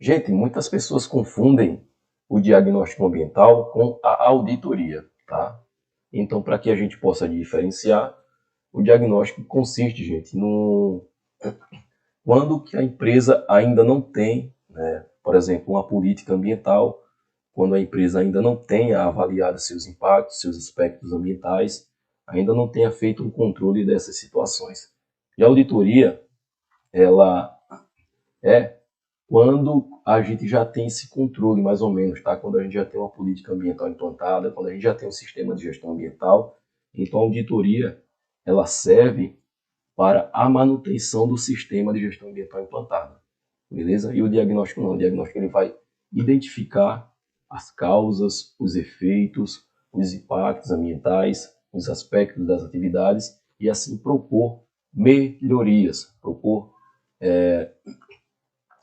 Gente, muitas pessoas confundem o diagnóstico ambiental com a auditoria, tá? Então, para que a gente possa diferenciar, o diagnóstico consiste, gente, no quando que a empresa ainda não tem, né, por exemplo, uma política ambiental, quando a empresa ainda não tenha avaliado seus impactos, seus aspectos ambientais, ainda não tenha feito um controle dessas situações. E a auditoria, ela é quando a gente já tem esse controle, mais ou menos, tá? Quando a gente já tem uma política ambiental implantada, quando a gente já tem um sistema de gestão ambiental. Então, a auditoria, ela serve para a manutenção do sistema de gestão ambiental implantado, beleza? E o diagnóstico não. O diagnóstico ele vai identificar as causas, os efeitos, os impactos ambientais, os aspectos das atividades e assim propor melhorias, propor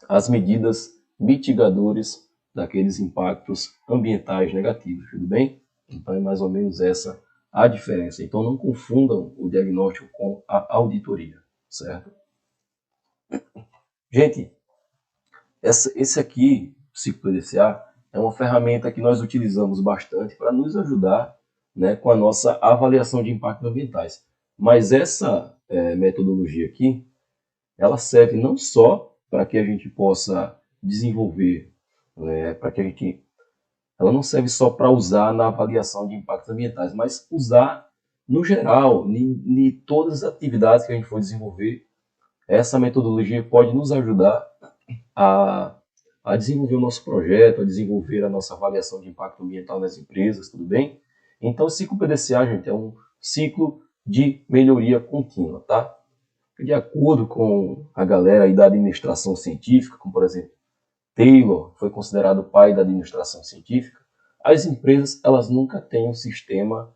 as medidas mitigadoras daqueles impactos ambientais negativos, tudo bem? Então é mais ou menos essa a diferença. Então não confundam o diagnóstico com a auditoria, certo? Gente, esse aqui, o ciclo PDCA, é uma ferramenta que nós utilizamos bastante para nos ajudar, né, com a nossa avaliação de impactos ambientais. Mas essa metodologia aqui, ela serve não só para que a gente possa desenvolver, né, ela não serve só para usar na avaliação de impactos ambientais, mas usar no geral, em todas as atividades que a gente for desenvolver. Essa metodologia pode nos ajudar a, a desenvolver o nosso projeto, a desenvolver a nossa avaliação de impacto ambiental nas empresas, tudo bem? Então, o ciclo PDCA, gente, é um ciclo de melhoria contínua, tá? De acordo com a galera aí da administração científica, como por exemplo, Taylor foi considerado o pai da administração científica, as empresas elas nunca têm um sistema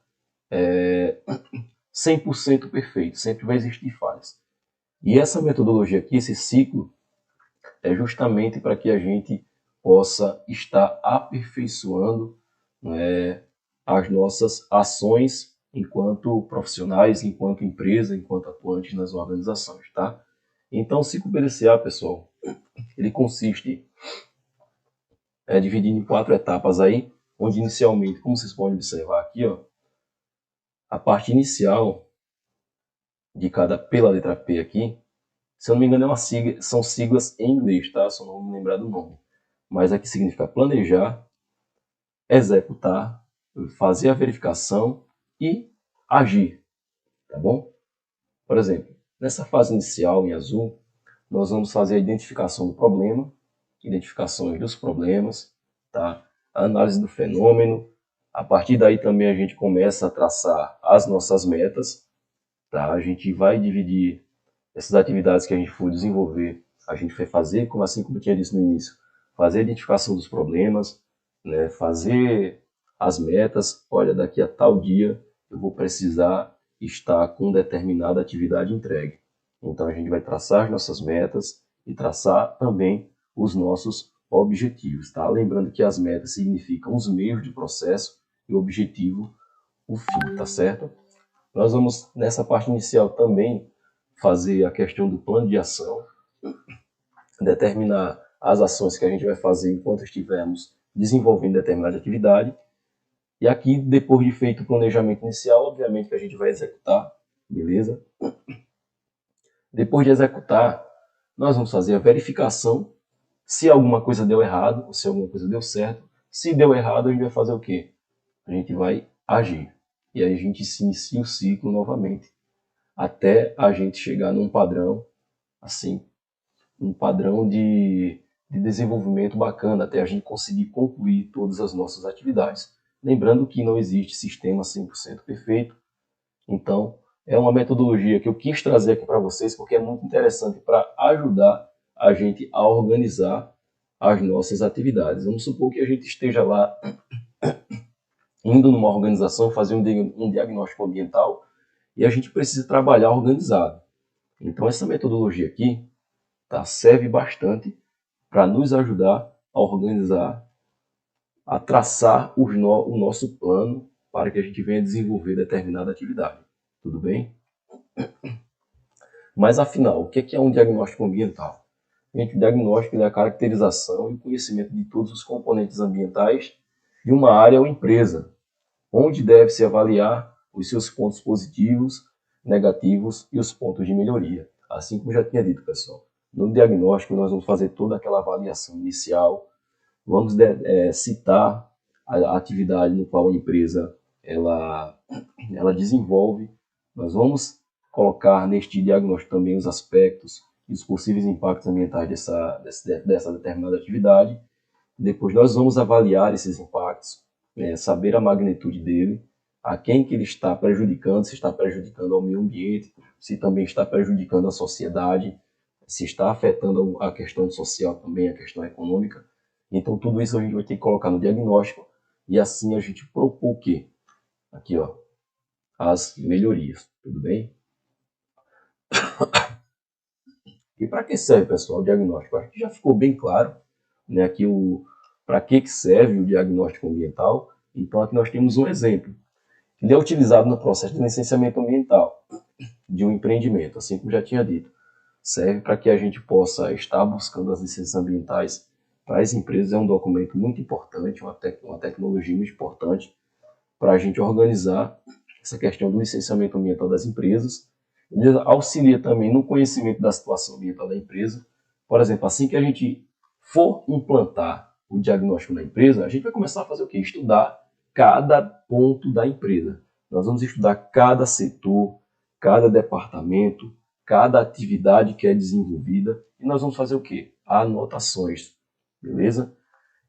100% perfeito, sempre vai existir falhas. E essa metodologia aqui, esse ciclo, é justamente para que a gente possa estar aperfeiçoando, né, as nossas ações enquanto profissionais, enquanto empresa, enquanto atuantes nas organizações, tá? Então, o ciclo PDCA, pessoal, ele consiste dividido em 4 etapas aí, onde inicialmente, como vocês podem observar aqui, ó, a parte inicial de pela letra P aqui, se eu não me engano, são siglas em inglês, tá? Só não me lembrar do nome. Mas aqui significa planejar, executar, fazer a verificação e agir, tá bom? Por exemplo, nessa fase inicial em azul, nós vamos fazer a identificação do problema, identificações dos problemas, tá? A análise do fenômeno. A partir daí também a gente começa a traçar as nossas metas, tá? A gente vai dividir essas atividades que a gente for desenvolver, a gente vai fazer, assim como eu tinha dito no início, fazer a identificação dos problemas, né? Fazer as metas. Olha, daqui a tal dia eu vou precisar estar com determinada atividade entregue. Então a gente vai traçar as nossas metas e traçar também os nossos objetivos, tá? Lembrando que as metas significam os meios de processo e o objetivo, o fim, tá certo? Nós vamos, nessa parte inicial também, fazer a questão do plano de ação, determinar as ações que a gente vai fazer enquanto estivermos desenvolvendo determinada atividade. E aqui, depois de feito o planejamento inicial, obviamente que a gente vai executar, beleza? Depois de executar, nós vamos fazer a verificação se alguma coisa deu errado ou se alguma coisa deu certo. Se deu errado, a gente vai fazer o quê? A gente vai agir. E aí a gente se inicia o ciclo novamente, até a gente chegar num padrão, assim, um padrão de desenvolvimento bacana, até a gente conseguir concluir todas as nossas atividades. Lembrando que não existe sistema 100% perfeito, então é uma metodologia que eu quis trazer aqui para vocês, porque é muito interessante para ajudar a gente a organizar as nossas atividades. Vamos supor que a gente esteja lá indo numa organização fazer um diagnóstico ambiental e a gente precisa trabalhar organizado. Então essa metodologia aqui serve bastante para nos ajudar a organizar, a traçar o nosso plano para que a gente venha desenvolver determinada atividade. Tudo bem? Mas afinal, o que é um diagnóstico ambiental? Gente, o diagnóstico é a caracterização e o conhecimento de todos os componentes ambientais de uma área ou empresa, onde deve-se avaliar os seus pontos positivos, negativos e os pontos de melhoria. Assim como já tinha dito, pessoal. No diagnóstico, nós vamos fazer toda aquela avaliação inicial, vamos citar a atividade no qual a empresa ela desenvolve, nós vamos colocar neste diagnóstico também os aspectos e os possíveis impactos ambientais dessa determinada atividade. Depois nós vamos avaliar esses impactos, saber a magnitude dele, a quem que ele está prejudicando, se está prejudicando ao meio ambiente, se também está prejudicando a sociedade, se está afetando a questão social também, a questão econômica. Então tudo isso a gente vai ter que colocar no diagnóstico e assim a gente propor o quê? Aqui, ó, as melhorias, tudo bem? E para que serve, pessoal, o diagnóstico? Acho que já ficou bem claro, né, aqui para que serve o diagnóstico ambiental. Então aqui nós temos um exemplo. Ele é utilizado no processo de licenciamento ambiental de um empreendimento, assim como já tinha dito. Serve para que a gente possa estar buscando as licenças ambientais para as empresas. É um documento muito importante, uma tecnologia muito importante para a gente organizar essa questão do licenciamento ambiental das empresas. Ele auxilia também no conhecimento da situação ambiental da empresa. Por exemplo, assim que a gente for implantar o diagnóstico da empresa, a gente vai começar a fazer o quê? Estudar cada ponto da empresa. Nós vamos estudar cada setor, cada departamento, cada atividade que é desenvolvida e nós vamos fazer o quê? Anotações, beleza?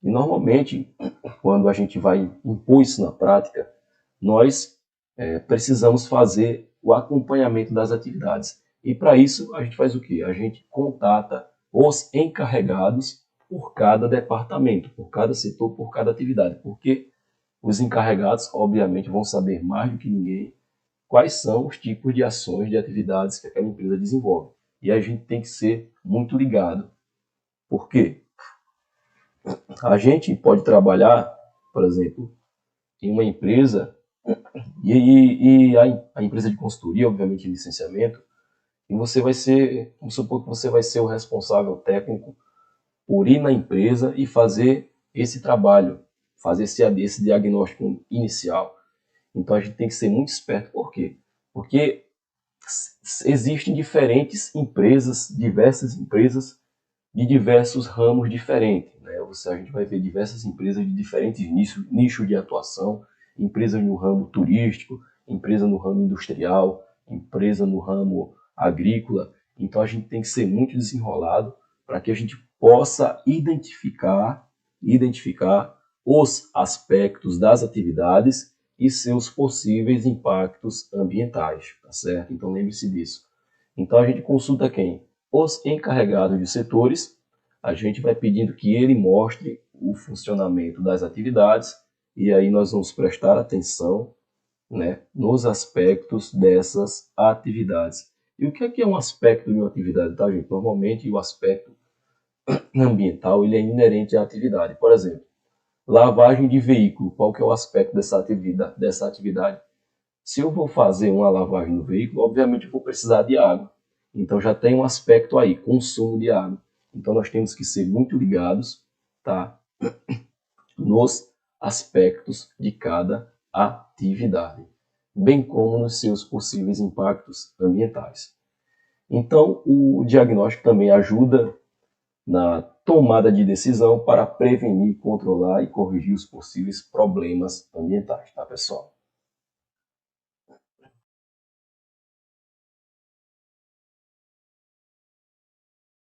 E normalmente, quando a gente vai impor isso na prática, nós precisamos fazer o acompanhamento das atividades. E para isso, a gente faz o quê? A gente contata os encarregados por cada departamento, por cada setor, por cada atividade. Porque os encarregados, obviamente, vão saber mais do que ninguém quais são os tipos de ações, de atividades que aquela empresa desenvolve. E a gente tem que ser muito ligado. Por quê? A gente pode trabalhar, por exemplo, em uma empresa, e a empresa de consultoria, obviamente, de licenciamento, e você vai ser, vamos supor que você vai ser o responsável técnico por ir na empresa e fazer esse trabalho, fazer esse diagnóstico inicial. Então a gente tem que ser muito esperto. Por quê? Porque existem diferentes empresas, diversas empresas de diversos ramos diferentes. Né? A gente vai ver diversas empresas de diferentes nichos de atuação, empresas no ramo turístico, empresa no ramo industrial, empresa no ramo agrícola. Então a gente tem que ser muito desenrolado para que a gente possa identificar os aspectos das atividades e seus possíveis impactos ambientais, tá certo? Então lembre-se disso. Então a gente consulta quem? Os encarregados de setores. A gente vai pedindo que ele mostre o funcionamento das atividades e aí nós vamos prestar atenção, né, nos aspectos dessas atividades. E o que é um aspecto de uma atividade, tá, gente? Normalmente o aspecto ambiental ele é inerente à atividade. Por exemplo, lavagem de veículo. Qual que é o aspecto dessa atividade? Se eu vou fazer uma lavagem no veículo, obviamente eu vou precisar de água. Então já tem um aspecto aí, consumo de água. Então nós temos que ser muito ligados, tá, nos aspectos de cada atividade, bem como nos seus possíveis impactos ambientais. Então o diagnóstico também ajuda na tomada de decisão para prevenir, controlar e corrigir os possíveis problemas ambientais, tá, pessoal?